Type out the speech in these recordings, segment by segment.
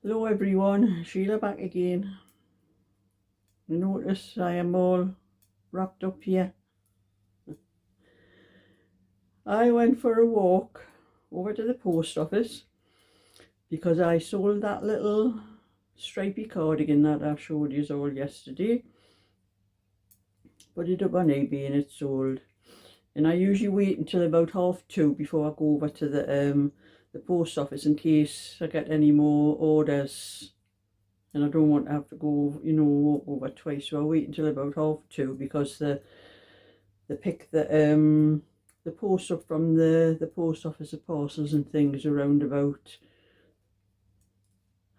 Hello everyone, Sheila back again. You notice I am all wrapped up here. I went for a walk over to the post office because I sold that little stripy cardigan that I showed you all yesterday. Put it up on eBay and it's sold. And I usually wait until about 2:30 before I go over to the post office in case I get any more orders. And I don't want to have to go, walk over twice. So I wait until about 2:30 because they pick the post up from the post office of parcels and things around about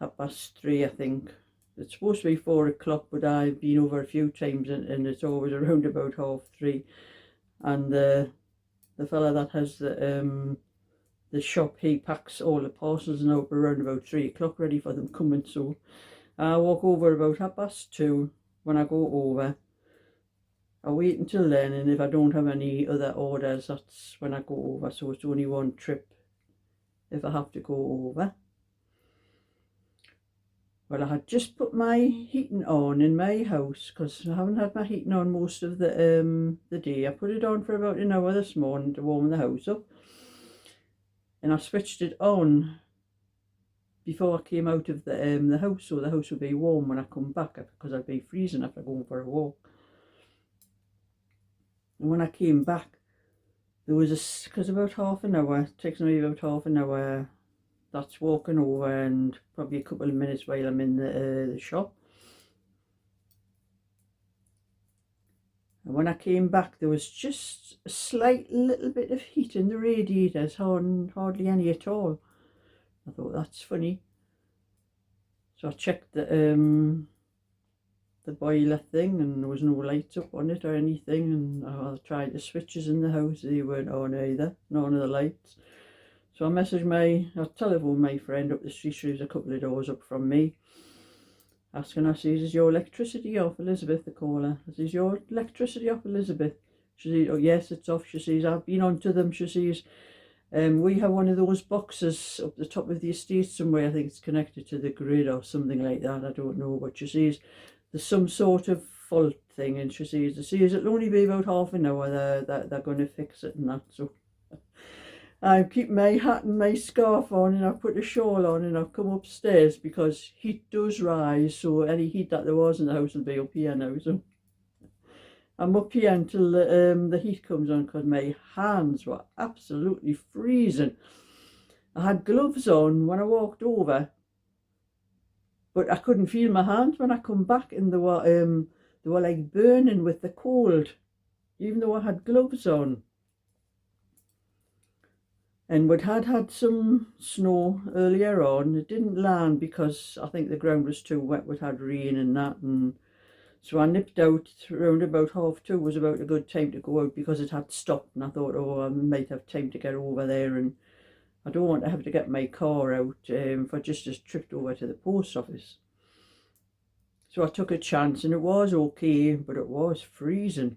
3:30, I think. It's supposed to be 4 o'clock, but I've been over a few times and it's always around about 3:30. And the fella that has the shop, he packs all the parcels and out around about 3 o'clock ready for them coming. So I walk over about 2:30 when I go over. I'll wait until then, and if I don't have any other orders, that's when I go over. So it's only one trip if I have to go over. Well, I had just put my heating on in my house because I haven't had my heating on most of the day. I put it on for about an hour this morning to warm the house up, and I switched it on before I came out of the house, so the house would be warm when I come back because I'd be freezing after going for a walk. And when I came back, there was because about half an hour, it takes me about half an hour, that's walking over, and probably a couple of minutes while I'm in the shop. And when I came back, there was just a slight little bit of heat in the radiators, hardly any at all. I thought, that's funny. So I checked the boiler thing, and there was no lights up on it or anything, and I tried the switches in the house, they weren't on either, none of the lights. So I telephoned my friend up the street, she was a couple of doors up from me, asking her, says, is your electricity off, Elizabeth, the caller? I says, your electricity off, Elizabeth? She says, oh yes, it's off. She says, I've been on to them. She says, we have one of those boxes up the top of the estate somewhere, I think it's connected to the grid or something like that, I don't know, but she says, there's some sort of fault thing, and she says it'll only be about half an hour they're going to fix it and that. So I'm keeping my hat and my scarf on, and I've put a shawl on, and I've come upstairs because heat does rise, so any heat that there was in the house will be up here now. So I'm up here until the heat comes on because my hands were absolutely freezing. I had gloves on when I walked over, but I couldn't feel my hands when I come back, and they were like burning with the cold, even though I had gloves on. And we'd had some snow earlier on. It didn't land because I think the ground was too wet. We'd had rain and that, and so I nipped out around about 2:30 was about a good time to go out because it had stopped, and I thought, oh, I might have time to get over there, and I don't want to have to get my car out for just a trip over to the post office. So I took a chance, and it was okay, but it was freezing.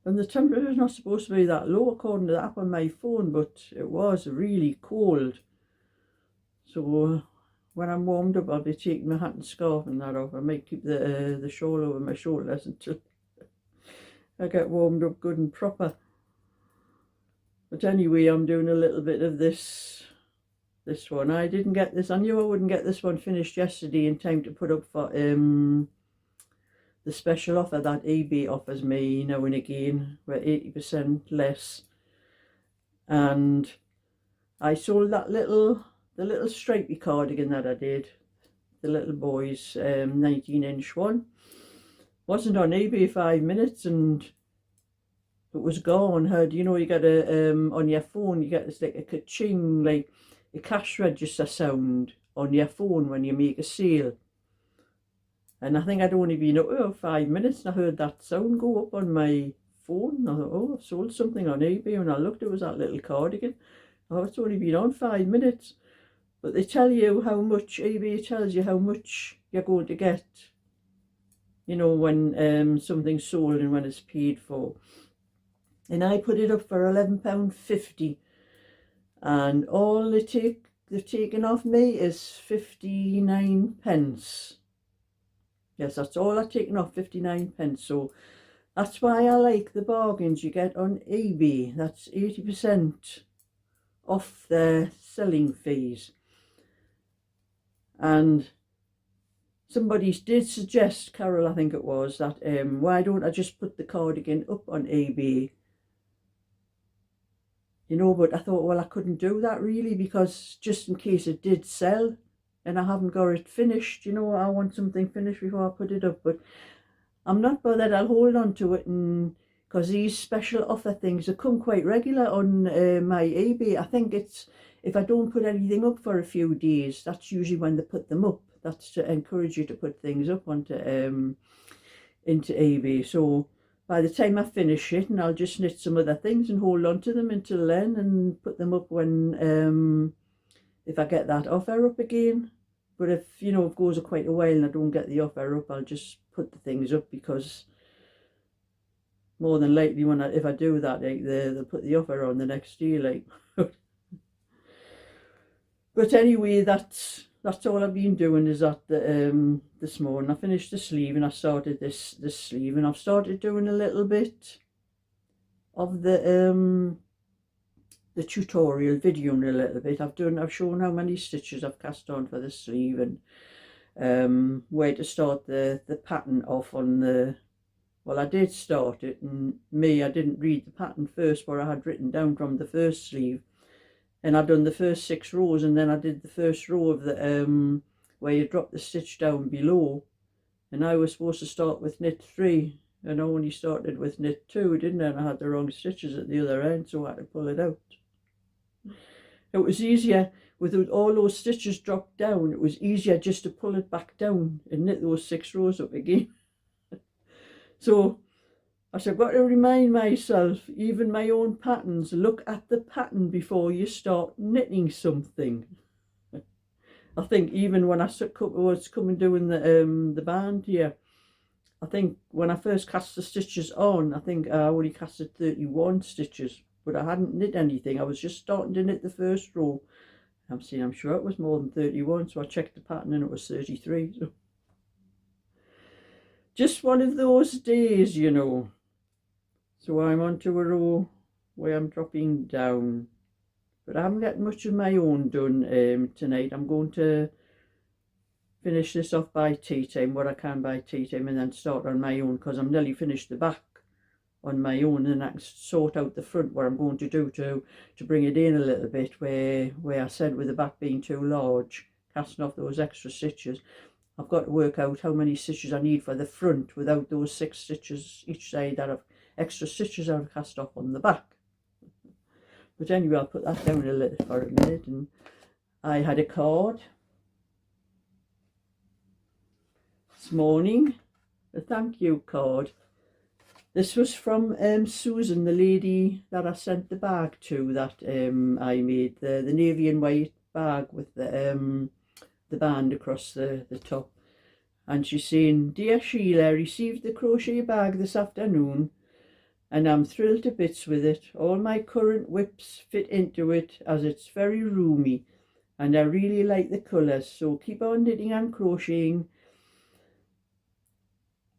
And the temperature is not supposed to be that low according to the app on my phone, but it was really cold. So when I'm warmed up, I'll be taking my hat and scarf and that off. I might keep the shawl over my shoulders until I get warmed up good and proper. But anyway, I'm doing a little bit of this one. I didn't get this, I knew I wouldn't get this one finished yesterday in time to put up for the special offer that eBay offers me now and again, where 80% less. And I sold the little stripy cardigan that I did, the little boy's 19-inch one. Wasn't on eBay 5 minutes and it was gone. You get on your phone, you get this like a ka-ching, like a cash register sound on your phone when you make a sale. And I think I'd only been up 5 minutes and I heard that sound go up on my phone. I thought, oh, I've sold something on eBay. When I looked, it was that little cardigan. Oh, it's only been on 5 minutes. But they tell you how much, eBay tells you how much you're going to get, when something's sold and when it's paid for. And I put it up for £11.50. And all they take they've taken off me is 59 pence. Yes, that's all I've taken off, 59 pence. So that's why I like the bargains you get on eBay. That's 80% off their selling fees. And somebody did suggest, Carol I think it was, that why don't I just put the cardigan up on eBay? You know, but I thought, well, I couldn't do that really, because just in case it did sell and I haven't got it finished, you know, I want something finished before I put it up. But I'm not bothered, I'll hold on to it, and because these special offer things they come quite regular on my eBay. I think it's, if I don't put anything up for a few days, that's usually when they put them up. That's to encourage you to put things up onto into eBay. So by the time I finish it, and I'll just knit some other things and hold on to them until then, and put them up when if I get that offer up again. But if, you know, it goes quite a while and I don't get the offer up, I'll just put the things up, because more than likely if I do that, like, they'll put the offer on the next day, like. But anyway, that's all I've been doing, is that this morning I finished the sleeve and I started this sleeve, and I've started doing a little bit of the tutorial video in a little bit. I've shown how many stitches I've cast on for the sleeve, and where to start the pattern off on the, well, I did start it, and I didn't read the pattern first, what I had written down from the first sleeve. And I've done the first 6 rows, and then I did the first row of the where you drop the stitch down below, and I was supposed to start with knit 3, and I only started with knit 2, didn't I? And I had the wrong stitches at the other end, so I had to pull it out. It was easier with all those stitches dropped down. It was easier just to pull it back down and knit those 6 rows up again. So I've got to remind myself, even my own patterns, look at the pattern before you start knitting something. I think even when I was coming doing the band here, I think when I first cast the stitches on, I think I only casted 31 stitches, but I hadn't knit anything. I was just starting to knit the first row. I'm sure it was more than 31, so I checked the pattern and it was 33. So just one of those days, you know. So I'm onto a row where I'm dropping down, but I haven't got much of my own done tonight. I'm going to finish this off by tea time, what I can by tea time, and then start on my own, because I'm nearly finished the back on my own, and I can sort out the front, what I'm going to do to bring it in a little bit, where I said with the back being too large, casting off those extra stitches. I've got to work out how many stitches I need for the front without those 6 stitches each side that I've extra stitches I've cast off on the back. But anyway, I'll put that down a little for a minute. And I had a card this morning, a thank you card. This was from Susan, the lady that I sent the bag to, that I made, the navy and white bag with the band across the top. And she's saying, "Dear Sheila, I received the crochet bag this afternoon and I'm thrilled to bits with it. All my current whips fit into it as it's very roomy and I really like the colours. So keep on knitting and crocheting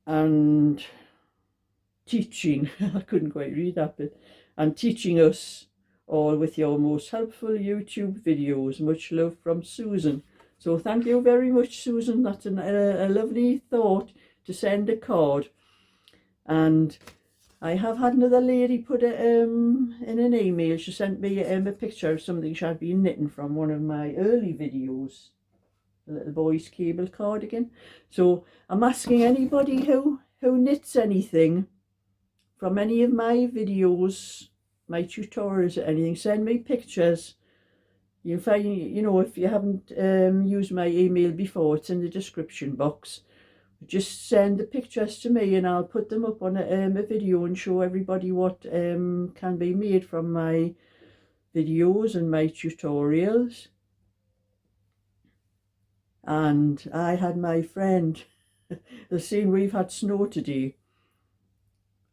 and teaching," I couldn't quite read that bit, "and teaching us all with your most helpful YouTube videos. Much love from Susan." So thank you very much, Susan. That's a lovely thought to send a card. And I have had another lady put it in an email. She sent me a picture of something she had been knitting from one of my early videos, a little boy's cable cardigan. So I'm asking anybody who knits anything from any of my videos, my tutorials or anything, send me pictures. You find, you know, if you haven't used my email before, it's in the description box. Just send the pictures to me and I'll put them up on a video and show everybody what can be made from my videos and my tutorials. And I had my friend, the same, we've had snow today,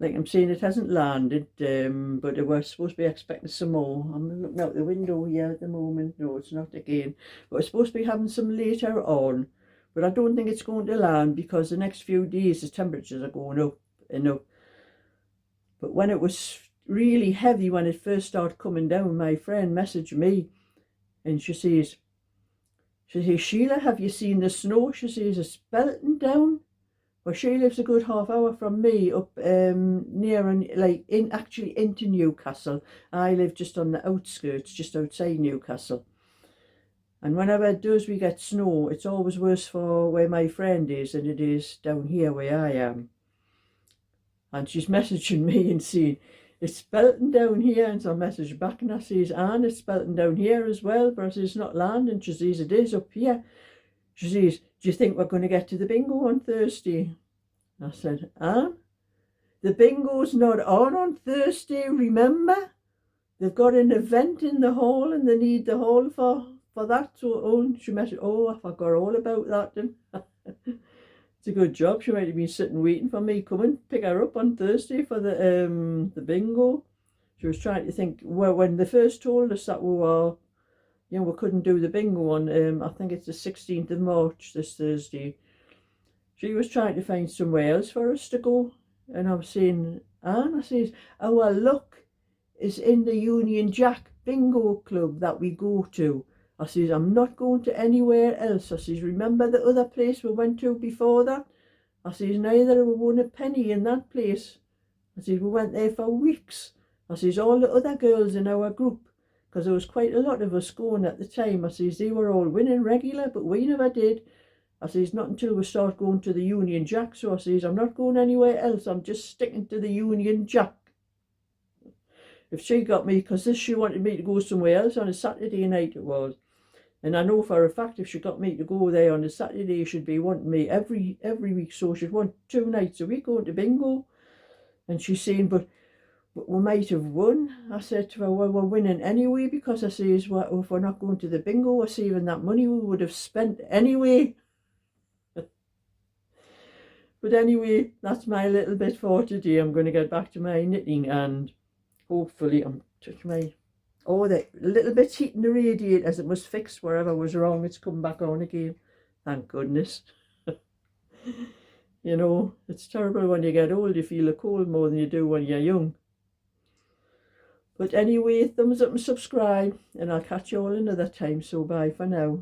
Like I'm saying, it hasn't landed, but we're supposed to be expecting some more. I'm looking out the window here at the moment. No, it's not again. But we're supposed to be having some later on. But I don't think it's going to land because the next few days the temperatures are going up and up. But when it was really heavy, when it first started coming down, my friend messaged me and she says, Sheila, have you seen the snow? She says, it's belting down. Well, she lives a good half hour from me up near and like actually into Newcastle. I live just on the outskirts, just outside Newcastle. And whenever it does we get snow, it's always worse for where my friend is than it is down here where I am. And she's messaging me and saying, it's belting down here. And so I message back and I says, and it's belting down here as well, but I says, it's not landing. She says, it is up here. She says, do you think we're going to get to the bingo on Thursday? I said, the bingo's not on Thursday, remember? They've got an event in the hall and they need the hall for that. So she messaged, I forgot all about that then. It's a good job. She might have been sitting waiting for me coming pick her up on Thursday for the bingo. She was trying to think, well, when they first told us that we couldn't do the bingo on, I think it's the 16th of March, this Thursday. She was trying to find somewhere else for us to go. And I was saying, Anne, I says, our luck is in the Union Jack bingo club that we go to. I says, I'm not going to anywhere else. I says, remember the other place we went to before that? I says, neither have we won a penny in that place. I says, we went there for weeks. I says, all the other girls in our group, because there was quite a lot of us going at the time. I says, they were all winning regular, but we never did. I says, not until we start going to the Union Jack. So I says, I'm not going anywhere else. I'm just sticking to the Union Jack. If she got me, because she wanted me to go somewhere else on a Saturday night it was. And I know for a fact if she got me to go there on a Saturday, she'd be wanting me every week. So she'd want 2 nights a week going to bingo. And she's saying, but we might have won. I said to her, well, we're winning anyway, because I says, well, if we're not going to the bingo, we're saving that money we would have spent anyway. But anyway, that's my little bit for today. I'm going to get back to my knitting and hopefully touch my... the little bit heating the radiators, it was fixed wherever was wrong. It's come back on again. Thank goodness. You know, it's terrible when you get old. You feel the cold more than you do when you're young. But anyway, thumbs up and subscribe. And I'll catch you all another time. So bye for now.